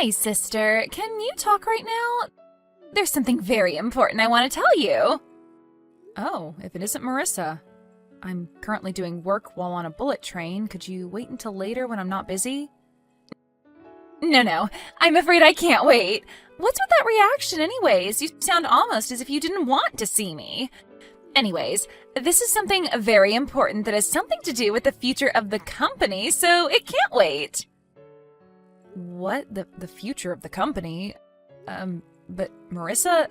Hi, sister. Can you talk right now? There's something very important I want to tell you. Oh, if it isn't Marissa. I'm currently doing work while on a bullet train. Could you wait until later when I'm not busy? No. I'm afraid I can't wait. What's with that reaction anyways? You sound almost as if you didn't want to see me. Anyways, this is something very important that has something to do with the future of the company, so it can't wait. What? The future of the company? But Marissa,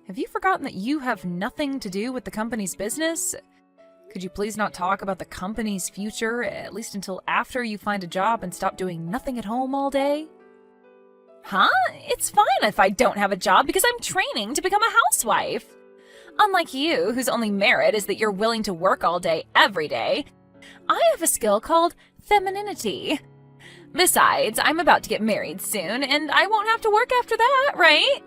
have you forgotten that you have nothing to do with the company's business? Could you please not talk about the company's future, at least until after you find a job and stop doing nothing at home all day? Huh? It's fine if I don't have a job because I'm training to become a housewife. Unlike you, whose only merit is that you're willing to work all day, every day, I have a skill called femininity. Besides, I'm about to get married soon, and I won't have to work after that, right?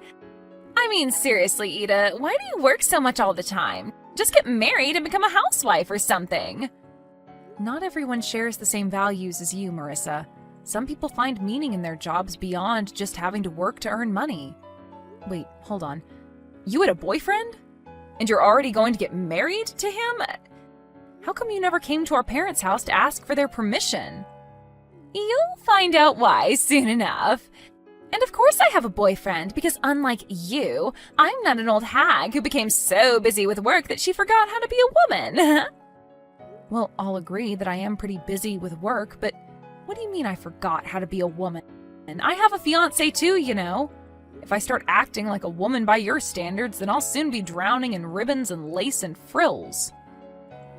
I mean, seriously, Ida, why do you work so much all the time? Just get married and become a housewife or something. Not everyone shares the same values as you, Marissa. Some people find meaning in their jobs beyond just having to work to earn money. Wait, hold on. You had a boyfriend? And you're already going to get married to him? How come you never came to our parents' house to ask for their permission? You'll find out why soon enough. And of course I have a boyfriend, because unlike you, I'm not an old hag who became so busy with work that she forgot how to be a woman. Well, I'll agree that I am pretty busy with work, but what do you mean I forgot how to be a woman? And I have a fiancé too, you know. If I start acting like a woman by your standards, then I'll soon be drowning in ribbons and lace and frills.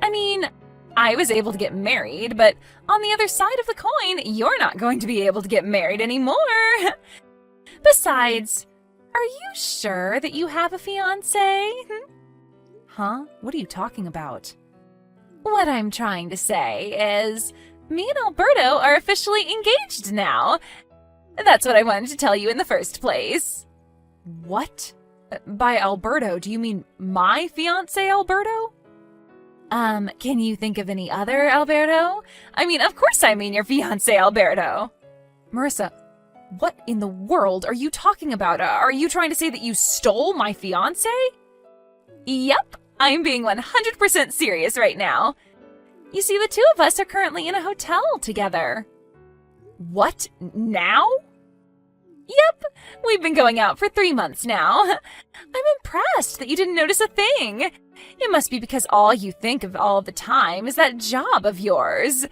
I mean, I was able to get married, but on the other side of the coin, you're not going to be able to get married anymore. Besides, are you sure that you have a fiancé? Huh? What are you talking about? What I'm trying to say is, me and Alberto are officially engaged now. That's what I wanted to tell you in the first place. What? By Alberto, do you mean my fiancé Alberto? Can you think of any other Alberto? I mean, of course I mean your fiancé Alberto. Marissa, what in the world are you talking about? Are you trying to say that you stole my fiancé? Yep, I'm being 100% serious right now. You see, the two of us are currently in a hotel together. What? Now? Yep, we've been going out for 3 months now. I'm impressed that you didn't notice a thing. It must be because all you think of all the time is that job of yours.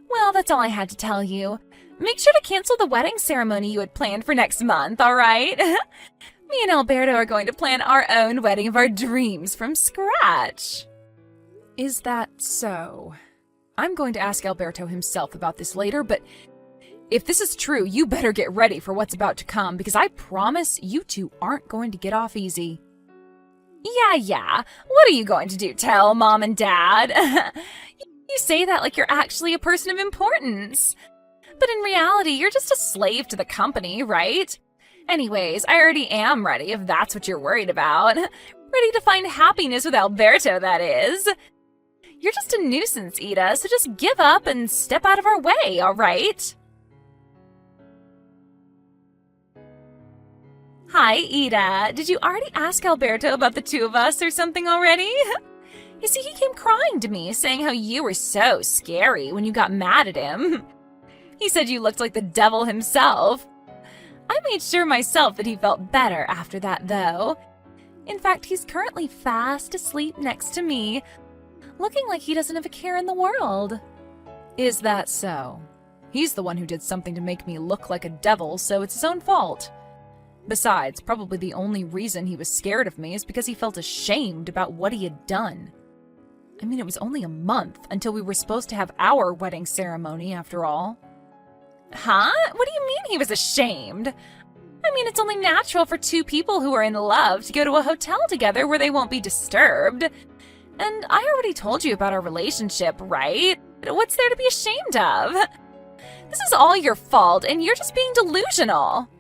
Well, that's all I had to tell you. Make sure to cancel the wedding ceremony you had planned for next month, all right? Me and Alberto are going to plan our own wedding of our dreams from scratch. Is that so? I'm going to ask Alberto himself about this later, but if this is true, you better get ready for what's about to come, because I promise you two aren't going to get off easy. Yeah. What are you going to do? Tell Mom and Dad? You say that like you're actually a person of importance. But in reality, you're just a slave to the company, right? Anyways, I already am ready, if that's what you're worried about. Ready to find happiness with Alberto, that is. You're just a nuisance, Ida, so just give up and step out of our way, all right? Hi, Ida. Did you already ask Alberto about the two of us or something already? You see, he came crying to me, saying how you were so scary when you got mad at him. He said you looked like the devil himself. I made sure myself that he felt better after that, though. In fact, he's currently fast asleep next to me, looking like he doesn't have a care in the world. Is that so? He's the one who did something to make me look like a devil, so it's his own fault. Besides, probably the only reason he was scared of me is because he felt ashamed about what he had done. I mean, it was only a month until we were supposed to have our wedding ceremony, after all. Huh? What do you mean he was ashamed? I mean, it's only natural for two people who are in love to go to a hotel together where they won't be disturbed. And I already told you about our relationship, right? What's there to be ashamed of? This is all your fault, and you're just being delusional.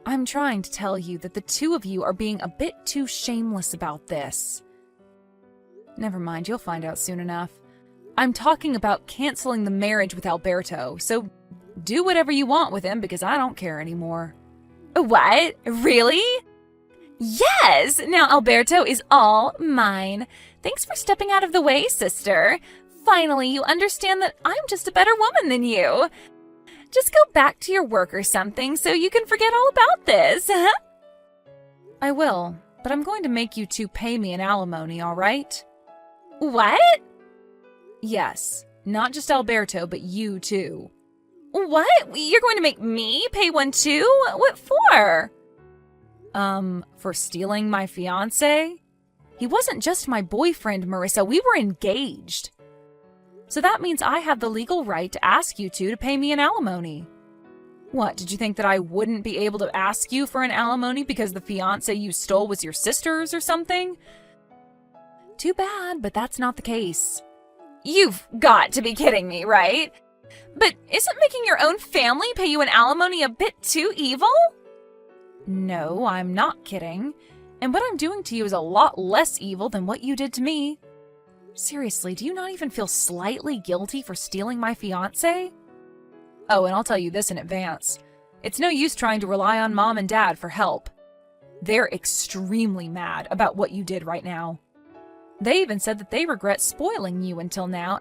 I'm trying to tell you that the two of you are being a bit too shameless about this. Never mind, you'll find out soon enough. I'm talking about canceling the marriage with Alberto, so Do whatever you want with him because I don't care anymore. What? Really? Yes! Now Alberto is all mine. Thanks for stepping out of the way, sister. Finally, you understand that I'm just a better woman than you. Just go back to your work or something so you can forget all about this. I will, but I'm going to make you two pay me an alimony, all right? What? Yes, not just Alberto, but you too. What? You're going to make me pay one too? What for? For stealing my fiancé? He wasn't just my boyfriend, Marissa. We were engaged. So that means I have the legal right to ask you two to pay me an alimony. What, did you think that I wouldn't be able to ask you for an alimony because the fiancé you stole was your sister's or something? Too bad, but that's not the case. You've got to be kidding me, right? But isn't making your own family pay you an alimony a bit too evil? No, I'm not kidding. And what I'm doing to you is a lot less evil than what you did to me. Seriously, do you not even feel slightly guilty for stealing my fiancé? Oh, and I'll tell you this in advance. It's no use trying to rely on Mom and Dad for help. They're extremely mad about what you did right now. They even said that they regret spoiling you until now,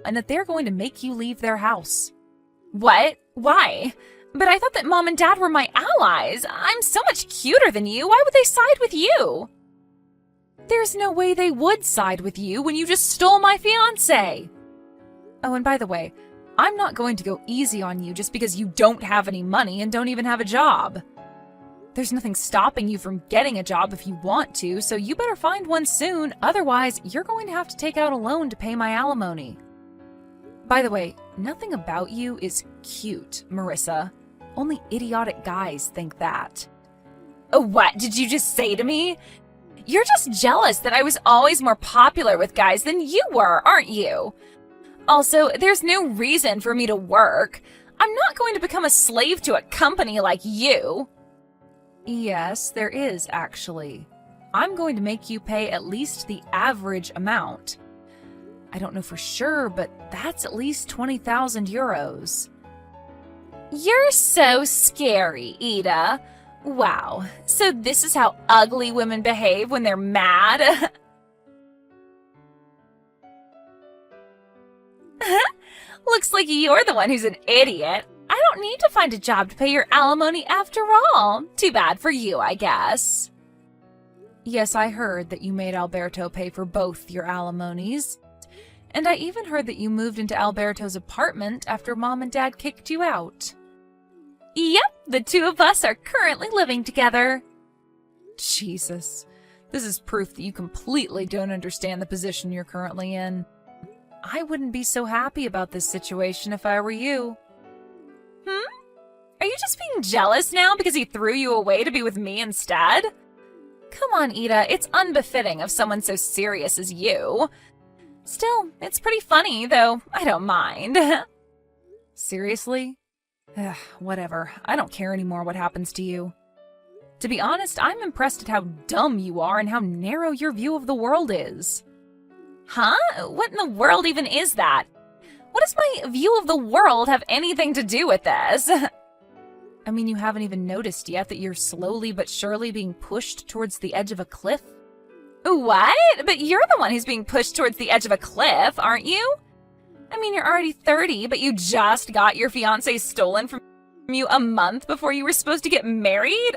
and that they're going to make you leave their house. What? Why? But I thought that Mom and Dad were my allies. I'm so much cuter than you. Why would they side with you? There's no way they would side with you when you just stole my fiancé. Oh, and by the way, I'm not going to go easy on you just because you don't have any money and don't even have a job. There's nothing stopping you from getting a job if you want to, so you better find one soon. Otherwise, you're going to have to take out a loan to pay my alimony. By the way, nothing about you is cute, Marissa. Only idiotic guys think that. What did you just say to me? You're just jealous that I was always more popular with guys than you were, aren't you? Also, there's no reason for me to work. I'm not going to become a slave to a company like you. Yes, there is, actually. I'm going to make you pay at least the average amount. I don't know for sure, but that's at least 20,000 euros. You're so scary, Ida. Wow, so this is how ugly women behave when they're mad? Looks like you're the one who's an idiot. I don't need to find a job to pay your alimony after all. Too bad for you, I guess. Yes, I heard that you made Alberto pay for both your alimonies. And I even heard that you moved into Alberto's apartment after Mom and Dad kicked you out. Yep, the two of us are currently living together. Jesus, this is proof that you completely don't understand the position you're currently in. I wouldn't be so happy about this situation if I were you. Are you just being jealous now because he threw you away to be with me instead? Come on, Ida, it's unbefitting of someone so serious as you. Still, it's pretty funny, though I don't mind. Seriously? Ugh, whatever. I don't care anymore what happens to you. To be honest, I'm impressed at how dumb you are and how narrow your view of the world is. Huh? What in the world even is that? What does my view of the world have anything to do with this? I mean, you haven't even noticed yet that you're slowly but surely being pushed towards the edge of a cliff? What? But you're the one who's being pushed towards the edge of a cliff, aren't you? I mean, you're already 30, but you just got your fiancé stolen from you a month before you were supposed to get married?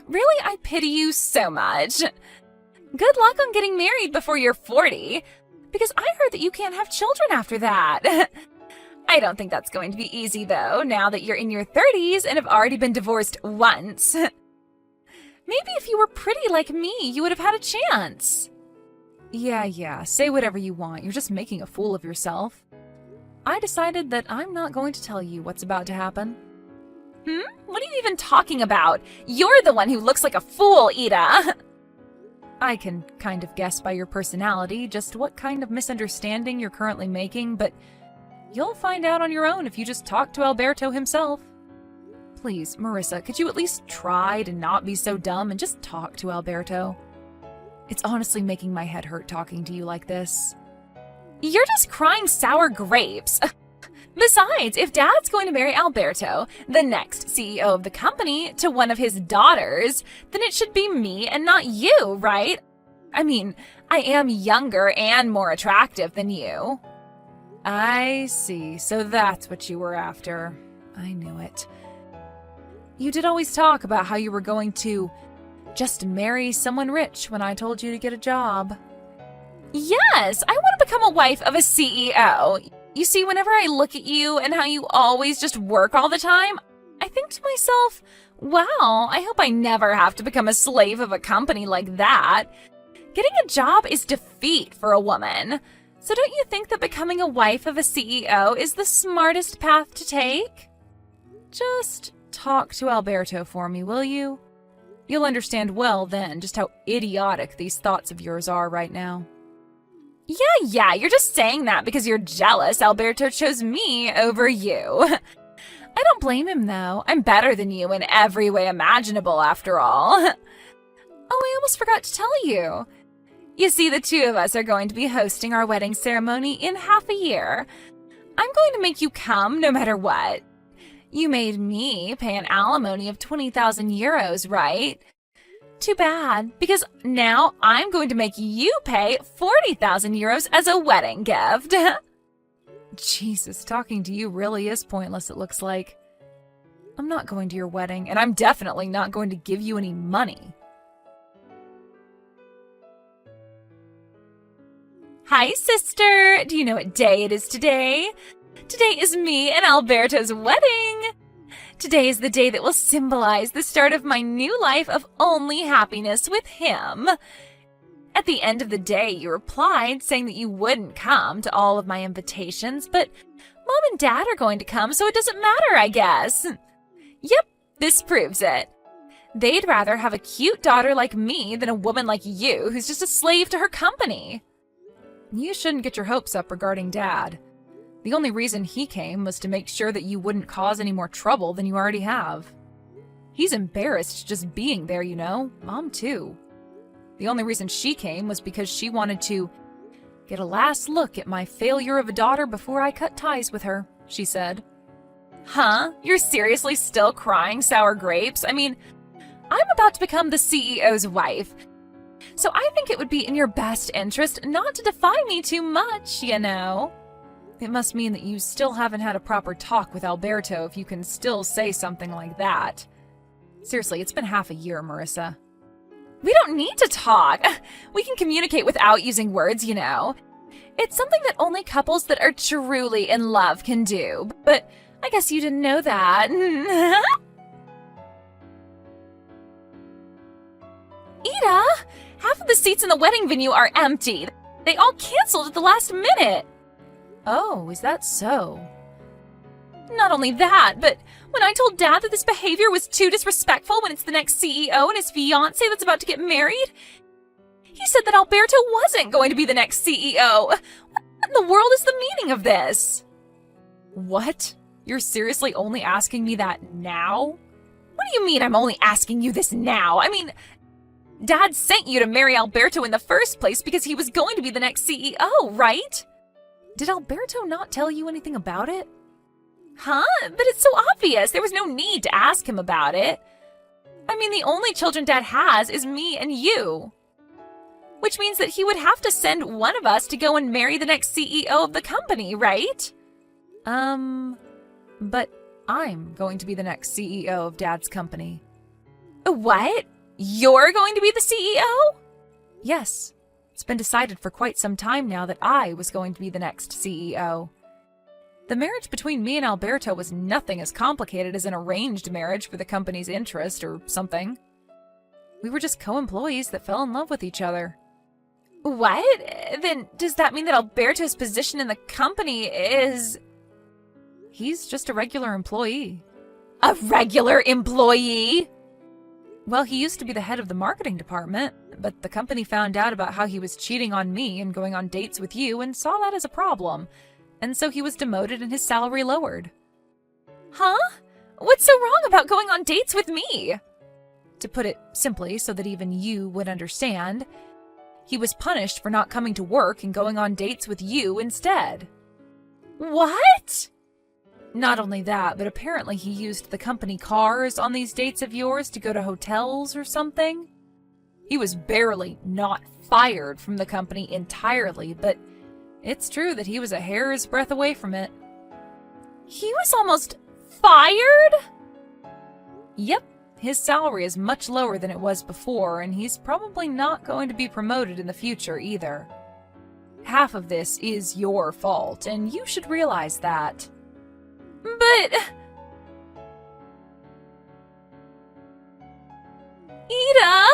Really, I pity you so much. Good luck on getting married before you're 40, because I heard that you can't have children after that. I don't think that's going to be easy, though, now that you're in your 30s and have already been divorced once. Maybe if you were pretty like me, you would have had a chance. Yeah, say whatever you want. You're just making a fool of yourself. I decided that I'm not going to tell you what's about to happen. What are you even talking about? You're the one who looks like a fool, Ida. I can kind of guess by your personality just what kind of misunderstanding you're currently making, but you'll find out on your own if you just talk to Alberto himself. Please, Marissa, could you at least try to not be so dumb and just talk to Alberto? It's honestly making my head hurt talking to you like this. You're just crying sour grapes. Besides, if Dad's going to marry Alberto, the next CEO of the company, to one of his daughters, then it should be me and not you, right? I mean, I am younger and more attractive than you. I see. So that's what you were after. I knew it. You did always talk about how you were going to just marry someone rich when I told you to get a job. Yes, I want to become a wife of a CEO. You see, whenever I look at you and how you always just work all the time, I think to myself, wow, I hope I never have to become a slave of a company like that. Getting a job is defeat for a woman. So don't you think that becoming a wife of a CEO is the smartest path to take? Just talk to Alberto for me, will you? You'll understand well then just how idiotic these thoughts of yours are right now. Yeah, you're just saying that because you're jealous Alberto chose me over you. I don't blame him, though. I'm better than you in every way imaginable, after all. Oh, I almost forgot to tell you. You see, the two of us are going to be hosting our wedding ceremony in half a year. I'm going to make you come no matter what. You made me pay an alimony of 20,000 euros, right? Too bad, because now I'm going to make you pay 40,000 euros as a wedding gift. Jesus, talking to you really is pointless, it looks like. I'm not going to your wedding, and I'm definitely not going to give you any money. Hi, sister. Do you know what day it is today? Today is me and Alberto's wedding. Today is the day that will symbolize the start of my new life of only happiness with him. At the end of the day, you replied saying that you wouldn't come to all of my invitations, but Mom and Dad are going to come, so it doesn't matter, I guess. Yep, this proves it. They'd rather have a cute daughter like me than a woman like you who's just a slave to her company. You shouldn't get your hopes up regarding Dad. The only reason he came was to make sure that you wouldn't cause any more trouble than you already have. He's embarrassed just being there, you know. Mom, too. The only reason she came was because she wanted to get a last look at my failure of a daughter before I cut ties with her, she said. Huh? You're seriously still crying sour grapes? I mean, I'm about to become the CEO's wife, so I think it would be in your best interest not to defy me too much, you know. It must mean that you still haven't had a proper talk with Alberto if you can still say something like that. Seriously, it's been half a year, Marissa. We don't need to talk. We can communicate without using words, you know. It's something that only couples that are truly in love can do. But I guess you didn't know that. Ida, half of the seats in the wedding venue are empty. They all canceled at the last minute. Oh, is that so? Not only that, but when I told Dad that this behavior was too disrespectful when it's the next CEO and his fiancée that's about to get married, he said that Alberto wasn't going to be the next CEO. What in the world is the meaning of this? What? You're seriously only asking me that now? What do you mean I'm only asking you this now? I mean, Dad sent you to marry Alberto in the first place because he was going to be the next CEO, right? Did Alberto not tell you anything about it? Huh? But it's so obvious. There was no need to ask him about it. I mean, the only children Dad has is me and you. Which means that he would have to send one of us to go and marry the next CEO of the company, right? But I'm going to be the next CEO of Dad's company. What? You're going to be the CEO? Yes. It's been decided for quite some time now that I was going to be the next CEO. The marriage between me and Alberto was nothing as complicated as an arranged marriage for the company's interest or something. We were just co-employees that fell in love with each other. What? Then does that mean that Alberto's position in the company is... He's just a regular employee. A regular employee? Well, he used to be the head of the marketing department, but the company found out about how he was cheating on me and going on dates with you and saw that as a problem, and so he was demoted and his salary lowered. Huh? What's so wrong about going on dates with me? To put it simply so that even you would understand, he was punished for not coming to work and going on dates with you instead. What? Not only that, but apparently he used the company cars on these dates of yours to go to hotels or something. He was barely not fired from the company entirely, but it's true that he was a hair's breadth away from it. He was almost fired? Yep, his salary is much lower than it was before, and he's probably not going to be promoted in the future either. Half of this is your fault, and you should realize that. But... Ida!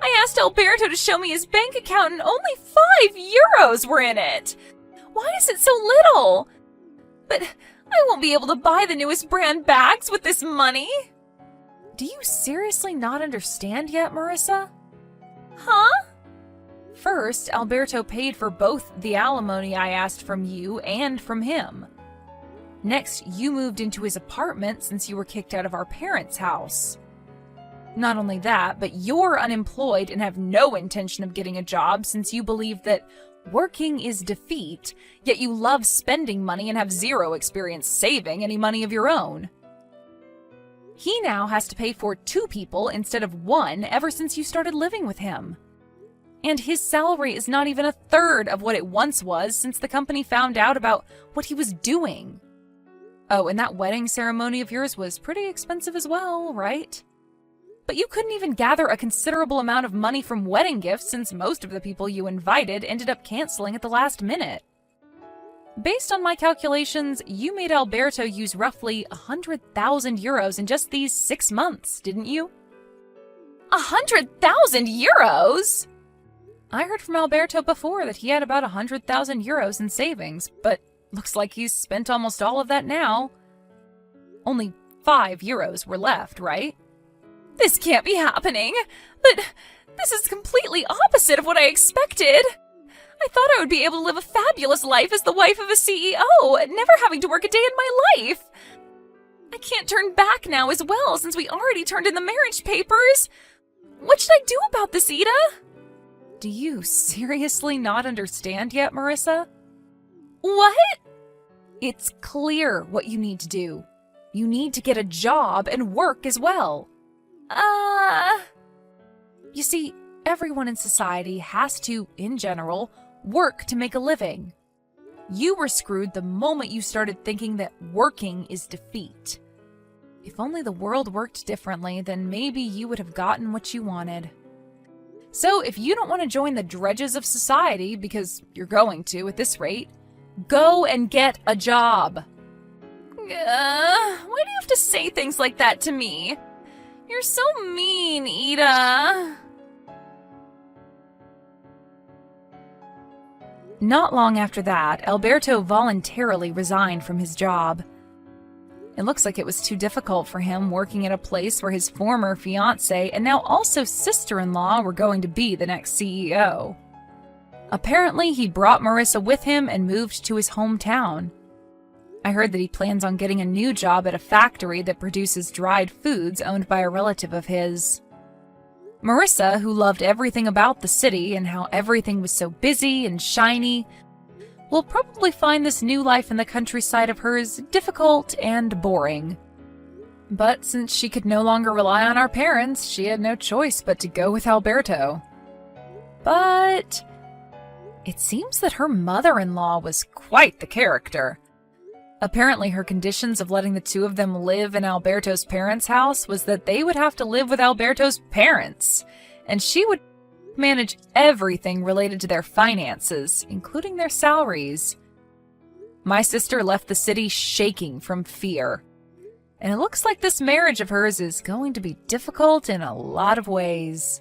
I asked Alberto to show me his bank account and only €5 were in it! Why is it so little? But I won't be able to buy the newest brand bags with this money! Do you seriously not understand yet, Marissa? Huh? First, Alberto paid for both the alimony I asked from you and from him. Next, you moved into his apartment since you were kicked out of our parents' house. Not only that, but you're unemployed and have no intention of getting a job since you believe that working is defeat, yet you love spending money and have zero experience saving any money of your own. He now has to pay for 2 people instead of 1 ever since you started living with him. And his salary is not even a third of what it once was since the company found out about what he was doing. Oh, and that wedding ceremony of yours was pretty expensive as well, right? But you couldn't even gather a considerable amount of money from wedding gifts since most of the people you invited ended up canceling at the last minute. Based on my calculations, you made Alberto use roughly €100,000 in just these 6 months, didn't you? €100,000? I heard from Alberto before that he had about €100,000 in savings, but looks like he's spent almost all of that now. Only €5 were left, right? This can't be happening, but this is completely opposite of what I expected. I thought I would be able to live a fabulous life as the wife of a CEO, never having to work a day in my life. I can't turn back now as well since we already turned in the marriage papers. What should I do about this, Ida? Do you seriously not understand yet, Marissa? What? It's clear what you need to do. You need to get a job and work as well. You see, everyone in society has to, in general, work to make a living. You were screwed the moment you started thinking that working is defeat. If only the world worked differently, then maybe you would have gotten what you wanted. So if you don't want to join the dredges of society, because you're going to at this rate, go and get a job. Why do you have to say things like that to me? You're so mean, Ida. Not long after that, Alberto voluntarily resigned from his job. It looks like it was too difficult for him working at a place where his former fiancée and now also sister-in-law were going to be the next CEO. Apparently, he brought Marissa with him and moved to his hometown. I heard that he plans on getting a new job at a factory that produces dried foods owned by a relative of his. Marissa, who loved everything about the city and how everything was so busy and shiny, will probably find this new life in the countryside of hers difficult and boring. But since she could no longer rely on our parents, she had no choice but to go with Alberto. But it seems that her mother-in-law was quite the character. Apparently her conditions of letting the two of them live in Alberto's parents' house was that they would have to live with Alberto's parents, and she would manage everything related to their finances, including their salaries. My sister left the city shaking from fear, and it looks like this marriage of hers is going to be difficult in a lot of ways.